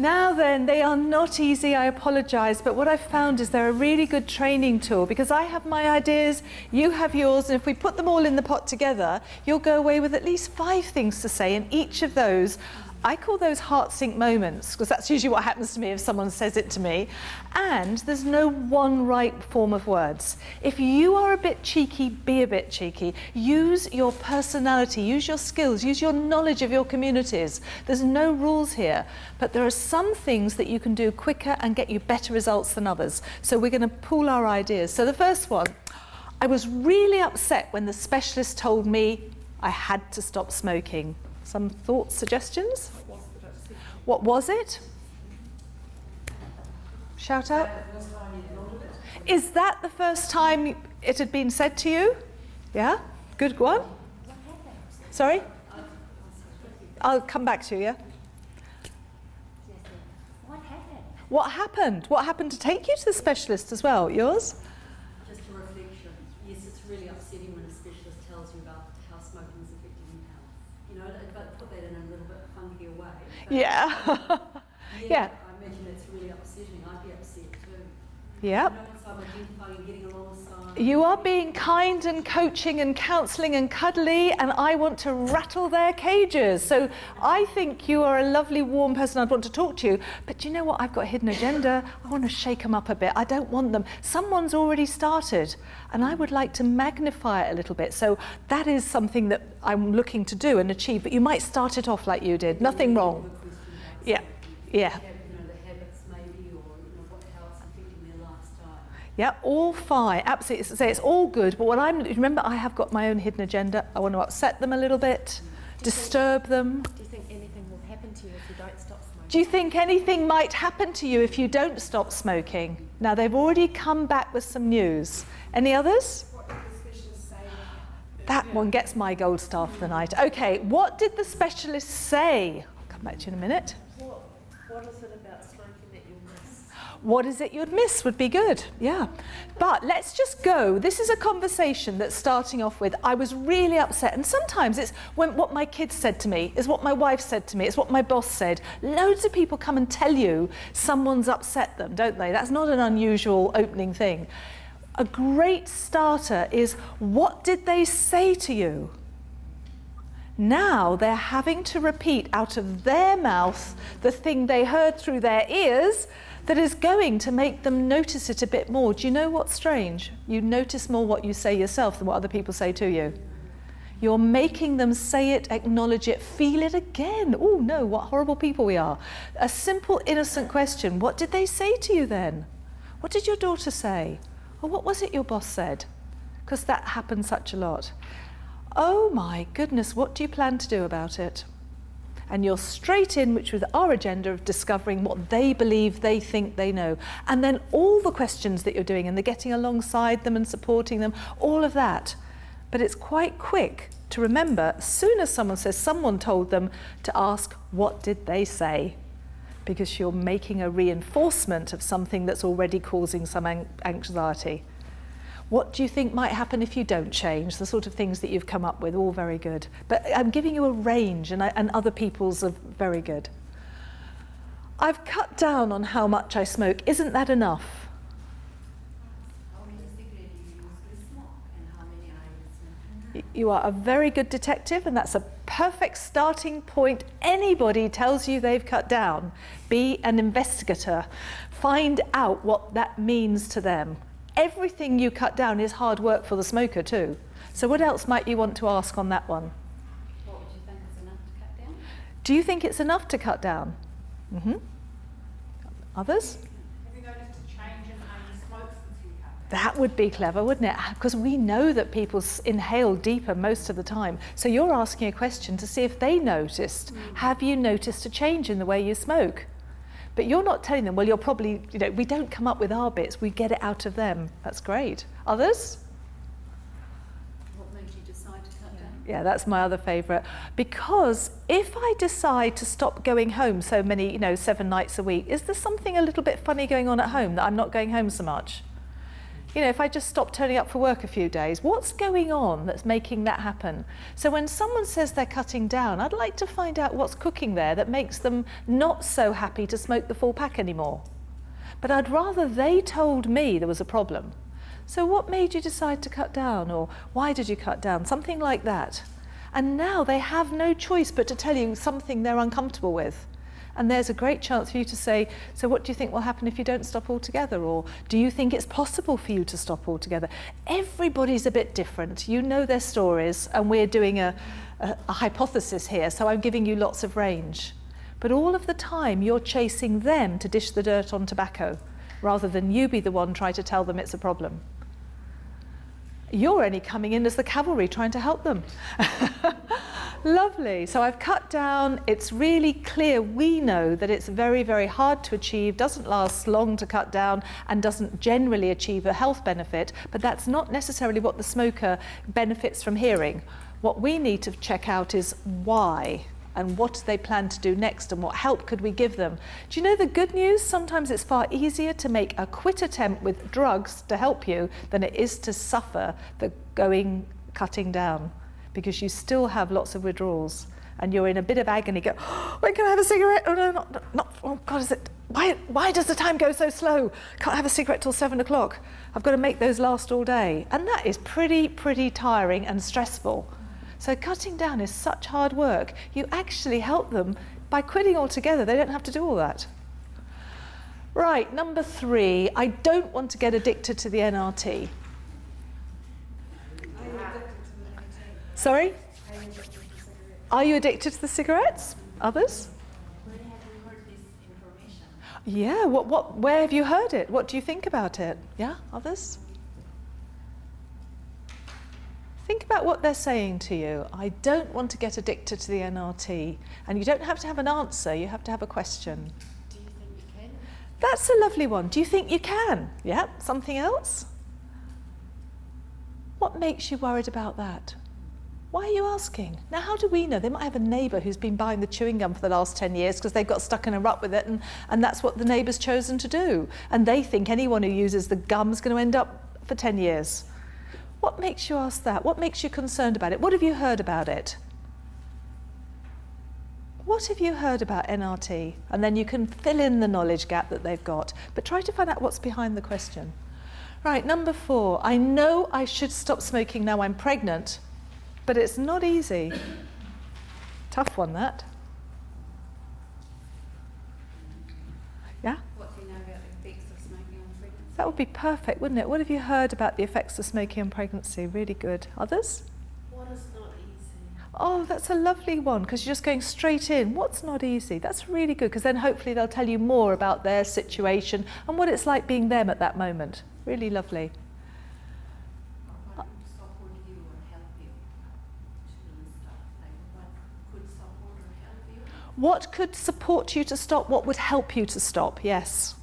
Now then, they are not easy, I apologise, but what I've found is they're a really good training tool, because I have my ideas, you have yours, and if we put them all in the pot together, you'll go away with at least 5 things to say, and each of those, I call those heart sync moments, because that's usually what happens to me if someone says it to me. And there's no one right form of words. If you are a bit cheeky, be a bit cheeky. Use your personality, use your skills, use your knowledge of your communities. There's no rules here, but there are some things that you can do quicker and get you better results than others. So we're going to pool our ideas. So the first one, I was really upset when the specialist told me I had to stop smoking. Some thoughts, suggestions? What was it? Shout out. Is that the first time it had been said to you? Yeah? Good one. Sorry? I'll come back to you, yeah? What happened? What happened? What happened to take you to the specialist as well? Yours? Just a reflection. Yes, it's really upsetting when a specialist tells you about how smoking is affecting your health. You know, but put that in a little bit funkier way. Yeah. Yeah. I imagine it's really upsetting. I'd be upset too. Yeah. You know, so I'm identifying and getting alongside. You are being kind and coaching and counselling and cuddly, and I want to rattle their cages. So I think you are a lovely, warm person. I'd want to talk to you. But do you know what? I've got a hidden agenda. I want to shake them up a bit. I don't want them. Someone's already started, and I would like to magnify it a little bit. So that is something that I'm looking to do and achieve. But you might start it off like you did. Nothing wrong. Yeah. Yeah. Yeah, all fine, absolutely. So it's all good, but remember, I have got my own hidden agenda. I want to upset them a little bit, disturb them. Do you think anything will happen to you if you don't stop smoking? Do you think anything might happen to you if you don't stop smoking? Now, they've already come back with some news. Any others? What did the specialist say? That one gets my gold star for the night. Okay, what did the specialist say? I'll come back to you in a minute. What is it about smoking that you'll miss? What is it you'd miss would be good, yeah. But let's just go. This is a conversation that's starting off with, I was really upset. And sometimes it's what my kids said to me, is what my wife said to me, it's what my boss said. Loads of people come and tell you someone's upset them, don't they? That's not an unusual opening thing. A great starter is, what did they say to you? Now they're having to repeat out of their mouth the thing they heard through their ears that is going to make them notice it a bit more. Do you know what's strange? You notice more what you say yourself than what other people say to you. You're making them say it, acknowledge it, feel it again. Oh no, what horrible people we are. A simple, innocent question. What did they say to you then? What did your daughter say? Or what was it your boss said? Because that happens such a lot. Oh my goodness, what do you plan to do about it? And you're straight in, which was our agenda of discovering what they believe, they think they know. And then all the questions that you're doing, and the getting alongside them and supporting them, all of that. But it's quite quick to remember, as soon as someone says someone told them, to ask, what did they say? Because you're making a reinforcement of something that's already causing some anxiety. What do you think might happen if you don't change? The sort of things that you've come up with, all very good. But I'm giving you a range, and other people's are very good. I've cut down on how much I smoke. Isn't that enough? How many cigarettes do you use to smoke, and how many are you smoking? You are a very good detective, and that's a perfect starting point. Anybody tells you they've cut down, be an investigator. Find out what that means to them. Everything you cut down is hard work for the smoker too. So what else might you want to ask on that one? What would you think is enough to cut down? Do you think it's enough to cut down? Others? Have you noticed a change in how you smoke since you cut down? That would be clever, wouldn't it? Because we know that people inhale deeper most of the time. So you're asking a question to see if they noticed. Have you noticed a change in the way you smoke? But you're not telling them, well, you're probably, we don't come up with our bits, we get it out of them. That's great. Others? What made you decide to cut down? Yeah, that's my other favourite. Because if I decide to stop going home so many, 7 nights a week, is there something a little bit funny going on at home that I'm not going home so much? You know, if I just stop turning up for work a few days, what's going on that's making that happen? So when someone says they're cutting down, I'd like to find out what's cooking there that makes them not so happy to smoke the full pack anymore. But I'd rather they told me there was a problem. So what made you decide to cut down? Or why did you cut down? Something like that. And now they have no choice but to tell you something they're uncomfortable with. And there's a great chance for you to say, so what do you think will happen if you don't stop altogether? Or do you think it's possible for you to stop altogether? Everybody's a bit different. You know their stories, and we're doing a hypothesis here, so I'm giving you lots of range. But all of the time, you're chasing them to dish the dirt on tobacco, rather than you be the one trying to tell them it's a problem. You're only coming in as the cavalry trying to help them. Lovely. So I've cut down. It's really clear. We know that it's very, very hard to achieve, doesn't last long to cut down, and doesn't generally achieve a health benefit. But that's not necessarily what the smoker benefits from hearing. What we need to check out is why, and what do they plan to do next, and what help could we give them. Do you know the good news? Sometimes it's far easier to make a quit attempt with drugs to help you than it is to suffer the cutting down, because you still have lots of withdrawals and you're in a bit of agony. Go, oh, wait, can I have a cigarette? Oh no, not, oh God, is it, why does the time go so slow? Can't have a cigarette till 7 o'clock. I've got to make those last all day. And that is pretty tiring and stressful. So cutting down is such hard work. You actually help them by quitting altogether. They don't have to do all that. Right, number 3, I don't want to get addicted to the NRT. Sorry? Are you addicted to the cigarettes? Others? Where have you heard this information? Yeah, where have you heard it? What do you think about it? Yeah, others? Think about what they're saying to you. I don't want to get addicted to the NRT. And you don't have to have an answer, you have to have a question. Do you think you can? That's a lovely one. Do you think you can? Yeah, something else? What makes you worried about that? Why are you asking? Now, how do we know? They might have a neighbour who's been buying the chewing gum for the last 10 years because they've got stuck in a rut with it, and that's what the neighbour's chosen to do. And they think anyone who uses the gum is going to end up for 10 years. What makes you ask that? What makes you concerned about it? What have you heard about it? What have you heard about NRT? And then you can fill in the knowledge gap that they've got. But try to find out what's behind the question. Right, number 4. I know I should stop smoking now I'm pregnant, but it's not easy. Tough one, that. Yeah? What do you know about the effects of smoking on pregnancy? That would be perfect, wouldn't it? What have you heard about the effects of smoking on pregnancy? Really good. Others? What is not easy? Oh, that's a lovely one, because you're just going straight in. What's not easy? That's really good, because then hopefully they'll tell you more about their situation and what it's like being them at that moment. Really lovely. What could support you or help you to stop? Like, what could support or help you? What could support you to stop? What would help you to stop? Yes.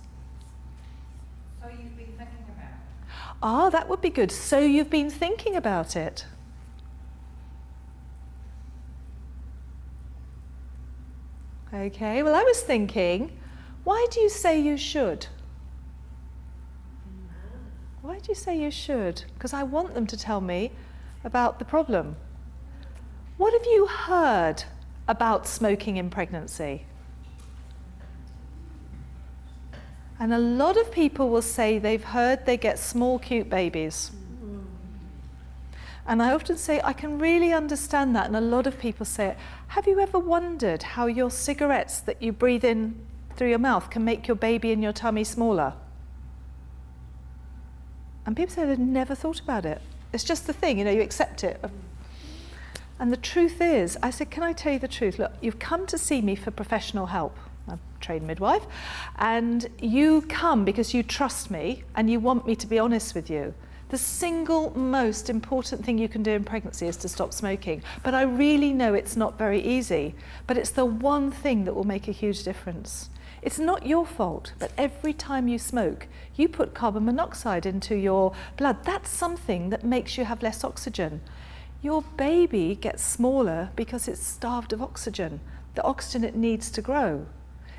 So you've been thinking about it. Ah, that would be good. So you've been thinking about it. Okay, well, I was thinking, why do you say you should? Why do you say you should? Because I want them to tell me about the problem. What have you heard about smoking in pregnancy? And a lot of people will say they've heard they get small, cute babies. And I often say, I can really understand that. And a lot of people say it. Have you ever wondered how your cigarettes that you breathe in through your mouth can make your baby in your tummy smaller? And people say they've never thought about it. It's just the thing, you know, you accept it. And the truth is, I said, can I tell you the truth? Look, you've come to see me for professional help. I'm a trained midwife. And you come because you trust me and you want me to be honest with you. The single most important thing you can do in pregnancy is to stop smoking. But I really know it's not very easy. But it's the one thing that will make a huge difference. It's not your fault, but every time you smoke, you put carbon monoxide into your blood. That's something that makes you have less oxygen. Your baby gets smaller because it's starved of oxygen, the oxygen it needs to grow.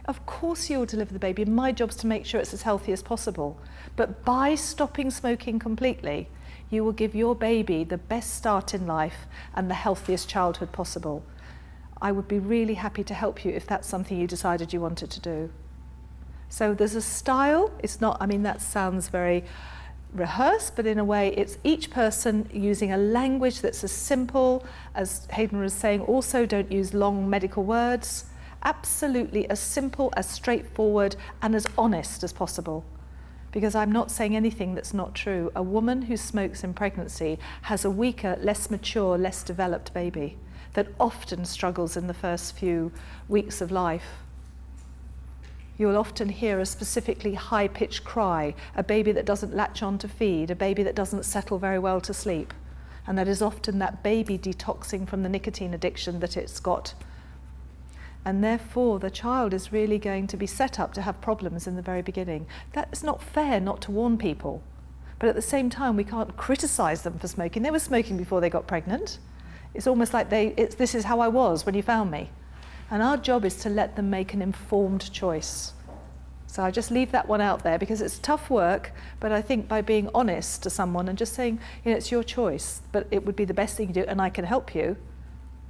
Of course you'll deliver the baby. My job's to make sure it's as healthy as possible. But by stopping smoking completely, you will give your baby the best start in life and the healthiest childhood possible. I would be really happy to help you if that's something you decided you wanted to do. So there's a style. It's not, I mean, that sounds very rehearsed, but in a way it's each person using a language that's as simple, as Hayden was saying. Also, don't use long medical words. Absolutely as simple, as straightforward, and as honest as possible. Because I'm not saying anything that's not true. A woman who smokes in pregnancy has a weaker, less mature, less developed baby that often struggles in the first few weeks of life. You'll often hear a specifically high-pitched cry, a baby that doesn't latch on to feed, a baby that doesn't settle very well to sleep. And that is often that baby detoxing from the nicotine addiction that it's got. And therefore, the child is really going to be set up to have problems in the very beginning. That's not fair not to warn people. But at the same time, we can't criticize them for smoking. They were smoking before they got pregnant. It's almost like this is how I was when you found me. And our job is to let them make an informed choice. So I just leave that one out there because it's tough work, but I think by being honest to someone and just saying, you know, it's your choice, but it would be the best thing you do and I can help you.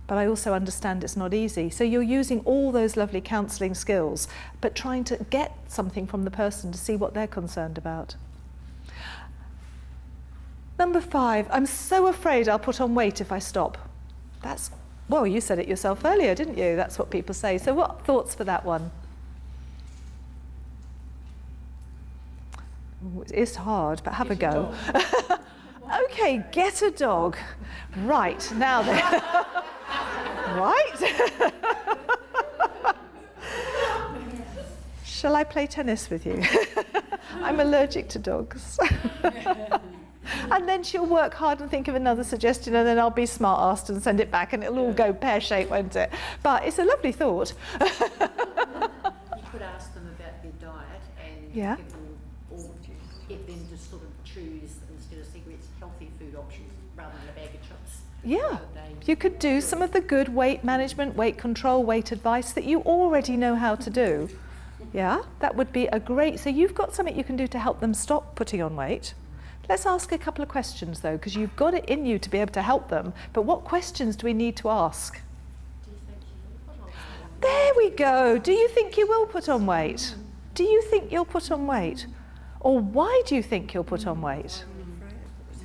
But I also understand it's not easy. So you're using all those lovely counselling skills, but trying to get something from the person to see what they're concerned about. Number 5, I'm so afraid I'll put on weight if I stop. That's, well, you said it yourself earlier, didn't you? That's what people say. So what thoughts for that one? Ooh, it is hard, but have a go. Okay, get a dog. Right, now then. Right? Shall I play tennis with you? I'm allergic to dogs. And then she'll work hard and think of another suggestion, and then I'll be smart-assed and send it back, and it'll all go pear-shaped, won't it? But it's a lovely thought. You could ask them about their diet and Yeah. give them, or get them to sort of choose, instead of cigarettes, healthy food options rather than a bag of chips. Yeah, So they- you could do some of the good weight management, weight control, weight advice that you already know how to do. Yeah, that would be a great, so you've got something you can do to help them stop putting on weight. Let's ask a couple of questions though, because you've got it in you to be able to help them, but what questions do we need to ask? Do you think you will put on weight? There we go. Do you think you will put on weight? Do you think you'll put on weight? Or why do you think you'll put on weight?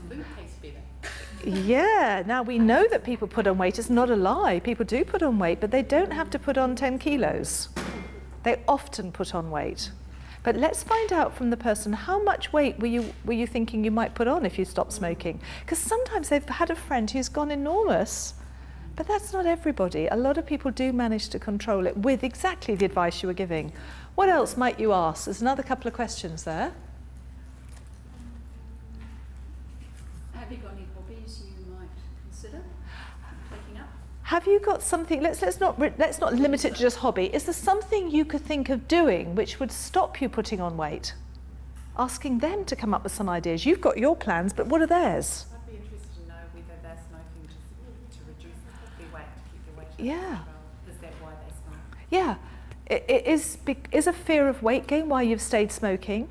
Food tastes better. Yeah, now we know that people put on weight. It's not a lie. People do put on weight, but they don't have to put on 10 kilos. They often put on weight. But let's find out from the person, how much weight were you thinking you might put on if you stopped smoking? Because sometimes they've had a friend who's gone enormous, but that's not everybody. A lot of people do manage to control it with exactly the advice you were giving. What else might you ask? There's another couple of questions there. Have you got any hobbies you might consider taking up? Have you got something, let's not limit it to just hobby. Is there something you could think of doing which would stop you putting on weight? Asking them to come up with some ideas. You've got your plans, but what are theirs? I'd be interested to know whether they're smoking to reduce their weight, to keep their weight under Yeah. control. Is that why they smoke? Yeah. Is a fear of weight gain why you've stayed smoking?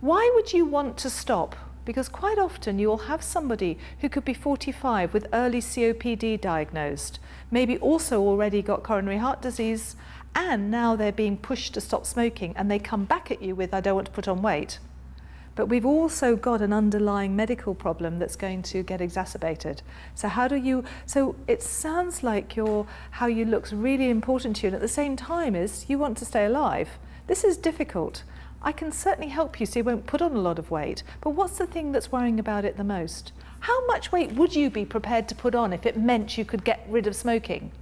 Why would you want to stop? Because quite often you will have somebody who could be 45 with early COPD diagnosed, maybe also already got coronary heart disease, and now they're being pushed to stop smoking, and they come back at you with, I don't want to put on weight. But we've also got an underlying medical problem that's going to get exacerbated. So so it sounds like how you look's really important to you, and at the same time is you want to stay alive. This is difficult. I can certainly help you so you won't put on a lot of weight, but what's the thing that's worrying about it the most? How much weight would you be prepared to put on if it meant you could get rid of smoking?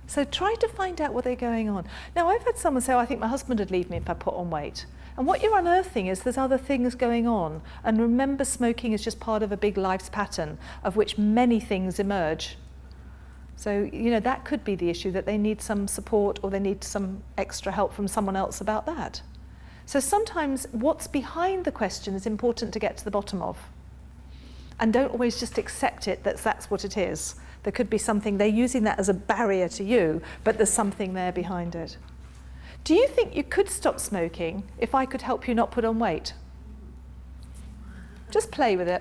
So try to find out what they're going on. Now, I've had someone say, oh, I think my husband would leave me if I put on weight. And what you're unearthing is there's other things going on. And remember, smoking is just part of a big life's pattern of which many things emerge. So, you know, that could be the issue, that they need some support or they need some extra help from someone else about that. So sometimes what's behind the question is important to get to the bottom of. And don't always just accept it that that's what it is. There could be something, they're using that as a barrier to you, but there's something there behind it. Do you think you could stop smoking if I could help you not put on weight? Just play with it.